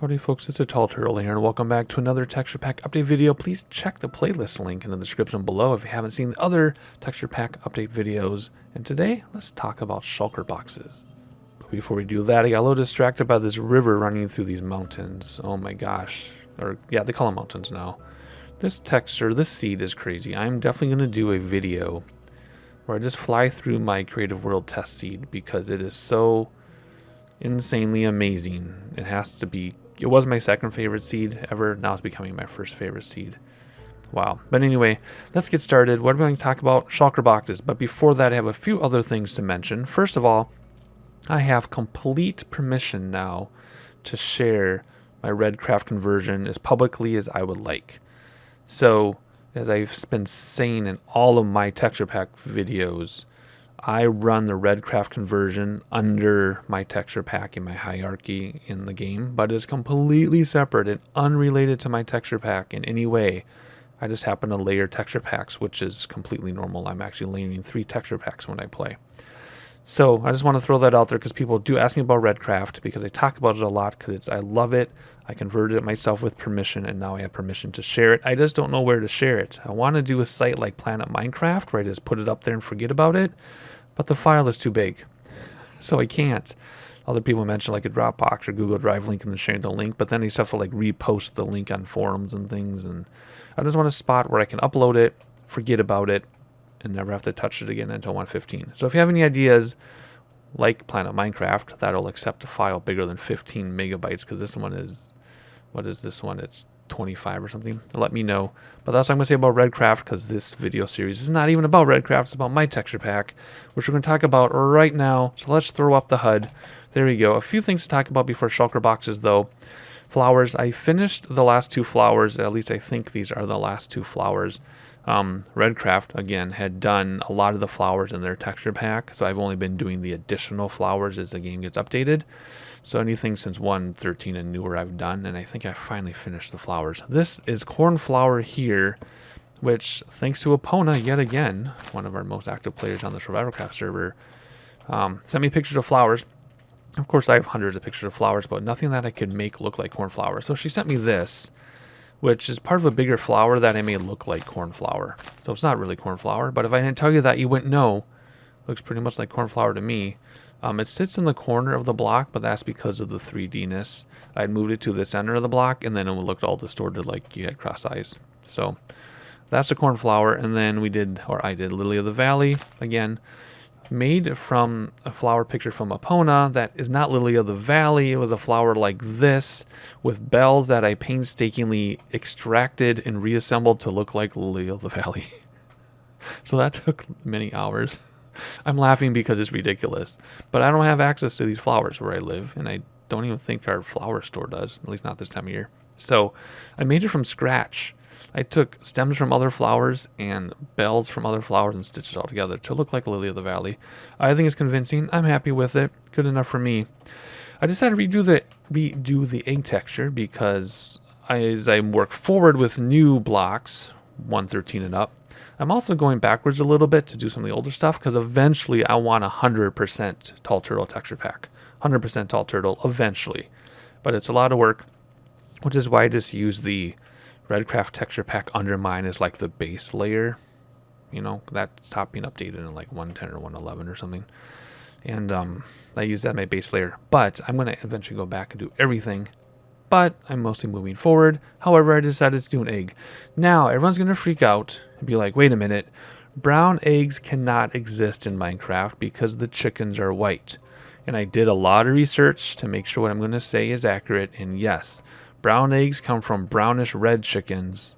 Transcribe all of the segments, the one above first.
Howdy folks, it's a Tall Turtle here, and welcome back to another texture pack update video. Please check the playlist link in the description below if you haven't seen the other texture pack update videos. And today, let's talk about shulker boxes. But before we do that, I got a little distracted by this river running through these mountains. Oh my gosh. Or, yeah, they call them mountains now. This texture, this seed is crazy. I'm definitely going to do a video where I just fly through my Creative World test seed because it is so insanely amazing. It was my second favorite seed ever. Now it's becoming my first favorite seed. Wow. But anyway, let's get started. What are we going to talk about? Shulker boxes. But before that, I have a few other things to mention. First of all, I have complete permission now to share my red craft conversion as publicly as I would like. So, as I've been saying in all of my texture pack videos, I run the red craft conversion under my texture pack in my hierarchy in the game, but it's completely separate and unrelated to my texture pack in any way. I just happen to layer texture packs, which is completely normal. I'm actually layering 3 texture packs when I play. So I just want to throw that out there because people do ask me about red craft because I talk about it a lot because I love it. I converted it myself with permission, and now I have permission to share it. I just don't know where to share it. I want to do a site like Planet Minecraft where I just put it up there and forget about it. But the file is too big, so I can't. Other people mention like a Dropbox or Google Drive link and then sharing the link, but then you have to like repost the link on forums and things. And I just want a spot where I can upload it, forget about it, and never have to touch it again until 1.15. So if you have any ideas, like Planet Minecraft, that'll accept a file bigger than 15 megabytes, because this one is, what is this one? It's 25 or something. Let me know. But that's what I'm going to say about red craft, because this video series is not even about red craft. It's about my texture pack, which we're going to talk about right now. So let's throw up the HUD. There we go. A few things to talk about before shulker boxes though. Flowers. I finished the last 2 flowers. At least I think these are the last 2 flowers. Red craft again had done a lot of the flowers in their texture pack, so I've only been doing the additional flowers as the game gets updated. So anything since 1.13 and newer I've done, and I think I finally finished the flowers. This is cornflower here, which thanks to Epona yet again, one of our most active players on the Survival Craft server, sent me pictures of flowers. Of course I have hundreds of pictures of flowers, but nothing that I could make look like cornflower. So she sent me this, which is part of a bigger flower that I made look like cornflower. So it's not really cornflower, but if I didn't tell you that, you wouldn't know. Looks pretty much like cornflower to me. It sits in the corner of the block, but that's because of the 3D-ness. I had moved it to the center of the block, and then it looked all distorted like you had cross eyes. So that's a cornflower, and then I did Lily of the Valley, again, made from a flower picture from Epona that is not Lily of the Valley. It was a flower like this with bells that I painstakingly extracted and reassembled to look like Lily of the Valley. So that took many hours. I'm laughing because it's ridiculous, but I don't have access to these flowers where I live, and I don't even think our flower store does, at least not this time of year. So I made it from scratch. I took stems from other flowers and bells from other flowers and stitched it all together to look like Lily of the Valley. I think it's convincing. I'm happy with it. Good enough for me. I decided to redo the egg texture because as I work forward with new blocks, 1.13 and up, I'm also going backwards a little bit to do some of the older stuff because eventually I want 100% Tall Turtle texture pack. 100% Tall Turtle eventually. But it's a lot of work, which is why I just use the red craft texture pack under mine as like the base layer. You know, that stopped being updated in like 1.10 or 1.11 or something. And I use that as my base layer. But I'm going to eventually go back and do everything. But I'm mostly moving forward. However, I decided to do an egg. Now, everyone's going to freak out and be like, wait a minute. Brown eggs cannot exist in Minecraft because the chickens are white. And I did a lot of research to make sure what I'm going to say is accurate. And yes, brown eggs come from brownish red chickens,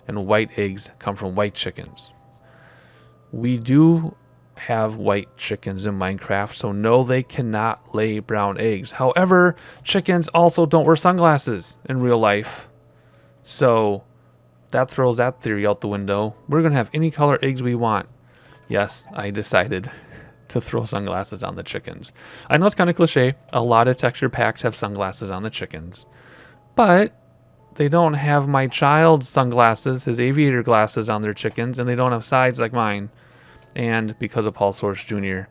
and white eggs come from white chickens. We do have white chickens in Minecraft, so no, they cannot lay brown eggs. However, chickens also don't wear sunglasses in real life. So that throws that theory out the window. We're going to have any color eggs we want. Yes, I decided to throw sunglasses on the chickens. I know it's kind of cliche. A lot of texture packs have sunglasses on the chickens. But they don't have my child's sunglasses, his aviator glasses on their chickens, and they don't have sides like mine. And because of Paul Source Jr.,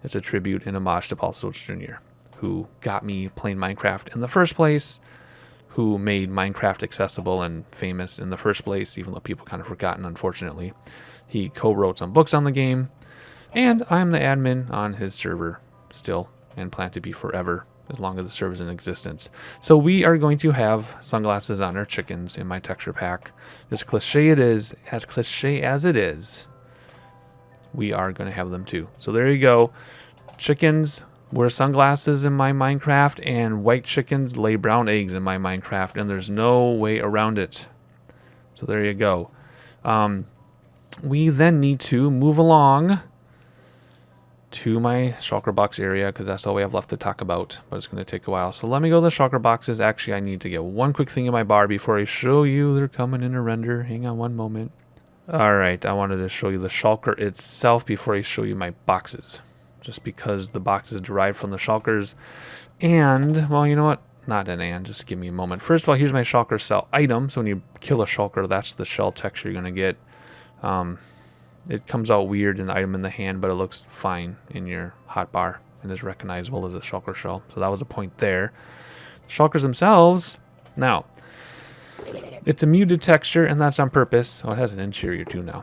it's a tribute and homage to Paul Source Jr., who got me playing Minecraft in the first place. who made Minecraft accessible and famous in the first place, even though people kind of forgotten, unfortunately. He co-wrote some books on the game, and I'm the admin on his server still, and plan to be forever, as long as the server is in existence. So we are going to have sunglasses on our chickens in my texture pack. As cliche it is, we are going to have them too. So there you go. Chickens wear sunglasses in my Minecraft, and white chickens lay brown eggs in my Minecraft, and there's no way around it. So there you go. We then need to move along to my shulker box area, because that's all we have left to talk about, but it's going to take a while. So let me go to the shulker boxes. Actually, I need to get one quick thing in my bar before I show you they're coming in a render. Hang on one moment. All right, I wanted to show you the shulker itself before I show you my boxes, just because the box is derived from the shulkers. And, well, you know what? Not an and, just give me a moment. First of all, here's my shulker shell item. So when you kill a shulker, that's the shell texture you're going to get. It comes out weird in the item in the hand, but it looks fine in your hotbar and is recognizable as a shulker shell. So that was a point there. Shulkers themselves, now, it's a muted texture, and that's on purpose. Oh, it has an interior too now.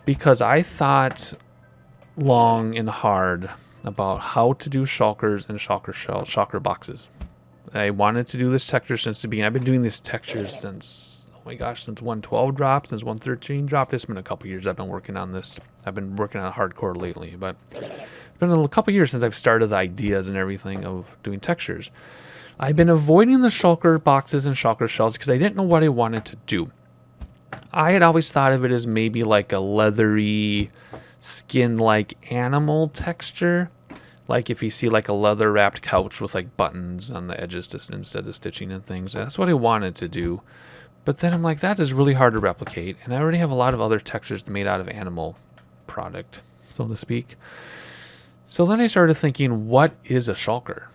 Because I thought long and hard about how to do shulkers and shulker boxes. I wanted to do this texture since the beginning. I've been doing this texture since, oh my gosh, since 112 dropped, since 113 dropped. It's been a couple years I've been working on this. I've been working on hardcore lately, but it's been a couple years since I've started the ideas and everything of doing textures. I've been avoiding the shulker boxes and shulker shells because I didn't know what I wanted to do. I had always thought of it as maybe like a leathery, skin-like animal texture. Like if you see like a leather-wrapped couch with like buttons on the edges instead of stitching and things. That's what I wanted to do. But then I'm like, that is really hard to replicate. And I already have a lot of other textures made out of animal product, so to speak. So then I started thinking, what is a shulker?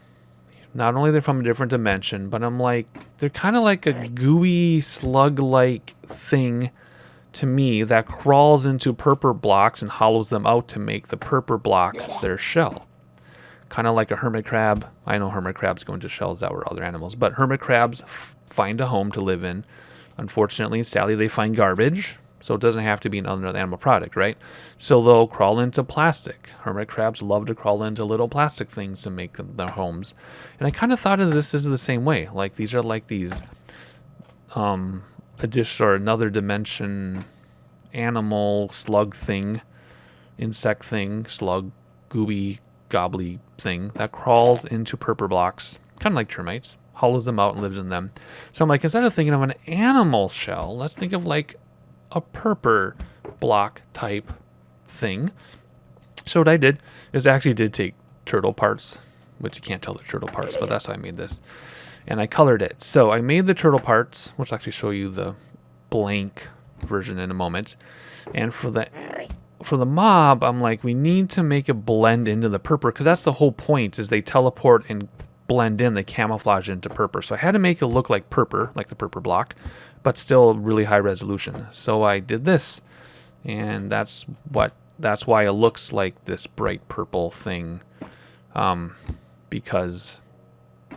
Not only they're from a different dimension, but I'm like, they're kind of like a gooey, slug-like thing to me that crawls into purpur blocks and hollows them out to make the purpur block their shell. Kind of like a hermit crab. I know hermit crabs go into shells that were other animals, but hermit crabs find a home to live in. Unfortunately and sadly, they find garbage, so it doesn't have to be another animal product, right? So they'll crawl into plastic. Hermit crabs love to crawl into little plastic things to make them their homes. And I kind of thought of this as the same way. Like these are like these or another dimension animal slug thing, insect thing, slug, gooey, gobbly thing that crawls into purpur blocks, kind of like termites, hollows them out and lives in them. So I'm like, instead of thinking of an animal shell, let's think of like a purpur block type thing. So what I did is I actually did take turtle parts, which you can't tell they're turtle parts, but that's how I made this. And I colored it. So I made the turtle parts, which I'll actually show you the blank version in a moment. And for the mob, I'm like, we need to make it blend into the purpur, because that's the whole point, is they teleport and blend in, they camouflage into purpur. So I had to make it look like purpur, like the purpur block, but still really high resolution. So I did this, and that's why it looks like this bright purple thing, because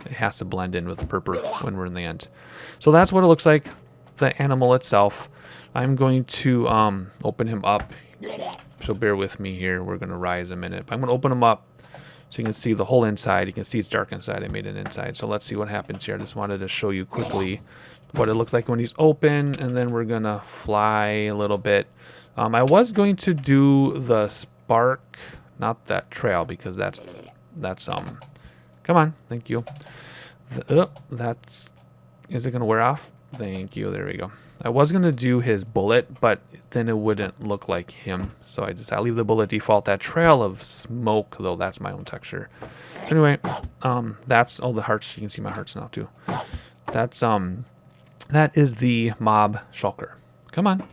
it has to blend in with the purpur when we're in the end. So that's what it looks like, the animal itself. I'm going to open him up. So bear with me here. We're going to rise a minute. I'm going to open him up so you can see the whole inside. You can see it's dark inside. I made it inside. So let's see what happens here. I just wanted to show you quickly what it looks like when he's open, and then we're going to fly a little bit. I was going to do the spark, not that trail, because that's come on. Thank you. Is it going to wear off? Thank you. There we go. I was going to do his bullet, but then it wouldn't look like him. So I leave the bullet default. That trail of smoke, though, that's my own texture. So anyway, that's all the hearts. You can see my hearts now too. That is the mob shulker. Come on.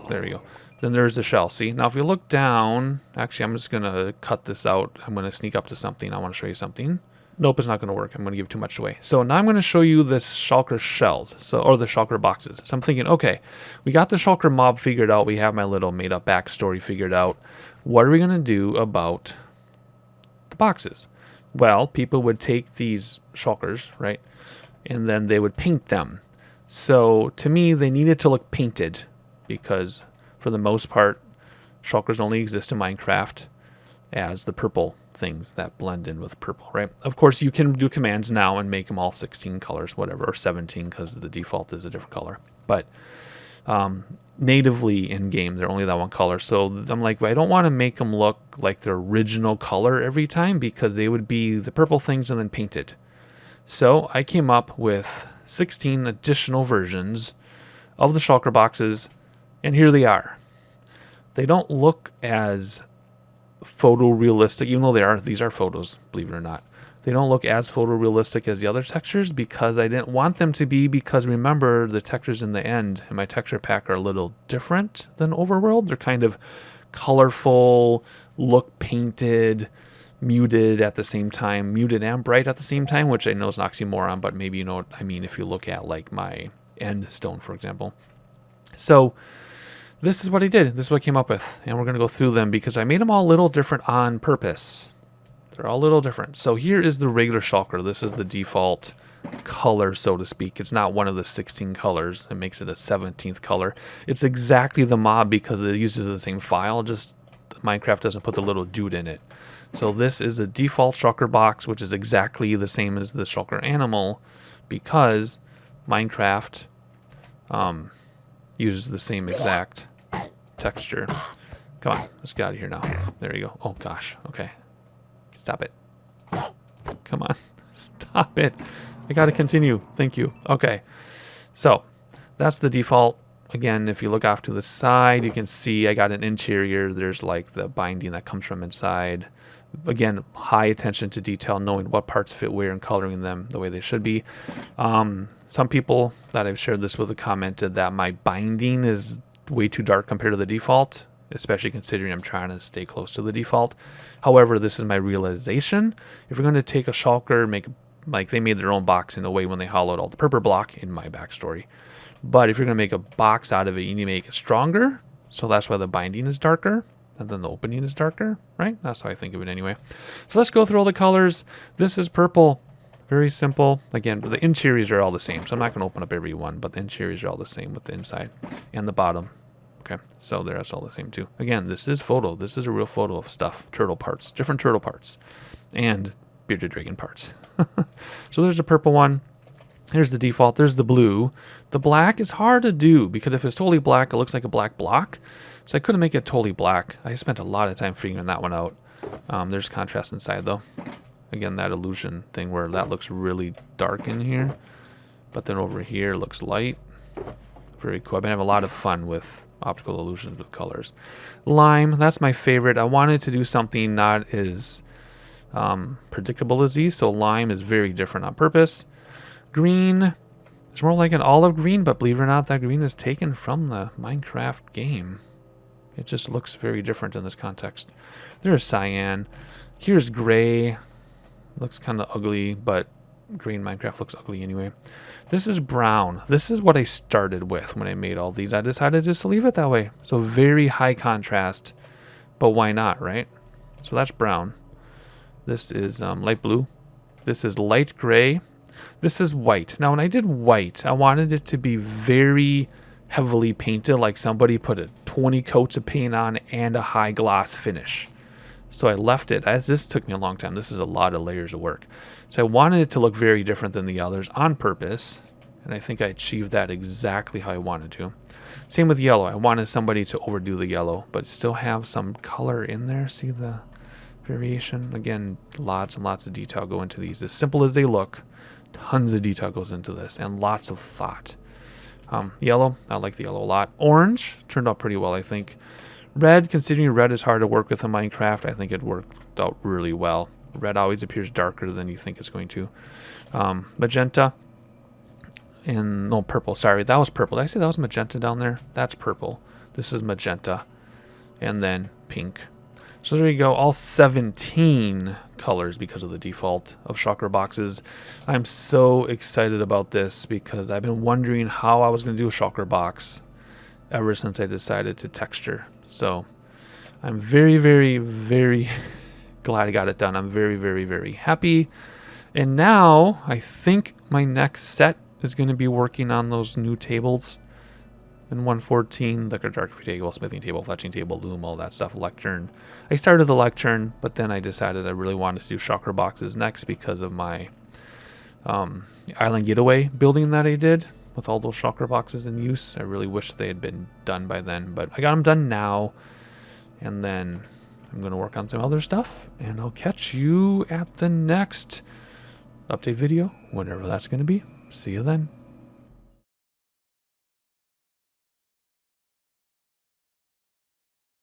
There we go. Then there's the shell. See? Now if you look down, actually I'm just going to cut this out. I'm going to sneak up to something. I want to show you something. Nope, it's not going to work. I'm going to give too much away. So now I'm going to show you the shulker shells, or the shulker boxes. So I'm thinking, okay, we got the shulker mob figured out. We have my little made-up backstory figured out. What are we going to do about the boxes? Well, people would take these shulkers, right, and then they would paint them. So to me, they needed to look painted because for the most part, shulkers only exist in Minecraft as the purple things that blend in with purple, right? Of course, you can do commands now and make them all 16 colors, whatever, or 17 because the default is a different color. But natively in game, they're only that one color. So I'm like, I don't want to make them look like their original color every time because they would be the purple things and then painted. So I came up with 16 additional versions of the shulker boxes, and here they are. They don't look as photorealistic, even though these are photos, believe it or not. They don't look as photorealistic as the other textures because I didn't want them to be, because remember, the textures in the end in my texture pack are a little different than Overworld. They're kind of colorful, look painted, muted at the same time, muted and bright at the same time, which I know is an oxymoron, but maybe you know what I mean if you look at like my end stone, for example. So this is what I did. This is what I came up with, and we're going to go through them because I made them all a little different on purpose. They're all a little different. So here is the regular shulker. This is the default color, so to speak. It's not one of the 16 colors. It makes it a 17th color. It's exactly the mob because it uses the same file, just Minecraft doesn't put the little dude in it. So this is a default shulker box, which is exactly the same as the shulker animal because Minecraft uses the same exact texture. Come on, let's get out of here now. There you go. Oh gosh, okay. Stop it. Come on, stop it. I gotta continue, thank you. Okay, so that's the default. Again, if you look off to the side, you can see I got an interior. There's like the binding that comes from inside. Again, high attention to detail, knowing what parts fit where and coloring them the way they should be. Some people that I've shared this with have commented that my binding is way too dark compared to the default, especially considering I'm trying to stay close to the default. However, this is my realization. If you're going to take a shulker, like they made their own box in a way when they hollowed all the purple block in my backstory. But if you're going to make a box out of it, you need to make it stronger. So that's why the binding is darker. And then the opening is darker, right? That's how I think of it anyway. So let's go through all the colors. This is purple. Very simple. Again, the interiors are all the same. So I'm not going to open up every one, but the interiors are all the same with the inside and the bottom. Okay, so that's all the same too. Again, this is photo. This is a real photo of stuff. Turtle parts, different turtle parts, and bearded dragon parts. So there's a purple one. Here's the default. There's the blue. The black is hard to do because if it's totally black, it looks like a black block. So I couldn't make it totally black. I spent a lot of time figuring that one out. There's contrast inside though. Again, that illusion thing where that looks really dark in here, but then over here it looks light. Very cool. I've been having a lot of fun with optical illusions with colors. Lime, that's my favorite. I wanted to do something not as predictable as these, so lime is very different on purpose. Green, it's more like an olive green, but believe it or not, that green is taken from the Minecraft game. It just looks very different in this context. There's cyan. Here's gray. Looks kind of ugly, but green Minecraft looks ugly anyway. This is brown. This is what I started with when I made all these. I decided just to leave it that way. So very high contrast, but why not, right? So that's brown. This is light blue. This is light gray. This is white. Now, when I did white, I wanted it to be very heavily painted, like somebody put 20 coats of paint on and a high gloss finish. So I left it, as this took me a long time. This is a lot of layers of work. So I wanted it to look very different than the others on purpose, and I think I achieved that exactly how I wanted to. Same with yellow. I wanted somebody to overdo the yellow, but still have some color in there. See the variation? Again, lots and lots of detail go into these. As simple as they look, tons of detail goes into this, and lots of thought. Yellow, I like the yellow a lot. Orange, turned out pretty well, I think. Red, considering red is hard to work with in Minecraft, I think it worked out really well. Red always appears darker than you think it's going to. Magenta, and no, purple, sorry, that was purple. Did I say that was magenta down there? That's purple. This is magenta, and then pink. So there you go, all 17 colors because of the default of shulker boxes. I'm so excited about this because I've been wondering how I was going to do a shulker box ever since I decided to texture. So I'm very, very, very glad I got it done. I'm very, very, very happy. And now I think my next set is going to be working on those new tables in 114, the cartography table, smithing table, fletching table, loom, all that stuff, lectern. I started the lectern, but then I decided I really wanted to do shulker boxes next because of my island getaway building that I did with all those shulker boxes in use. I really wish they had been done by then, but I got them done now. And then I'm going to work on some other stuff, and I'll catch you at the next update video, whenever that's going to be. See you then.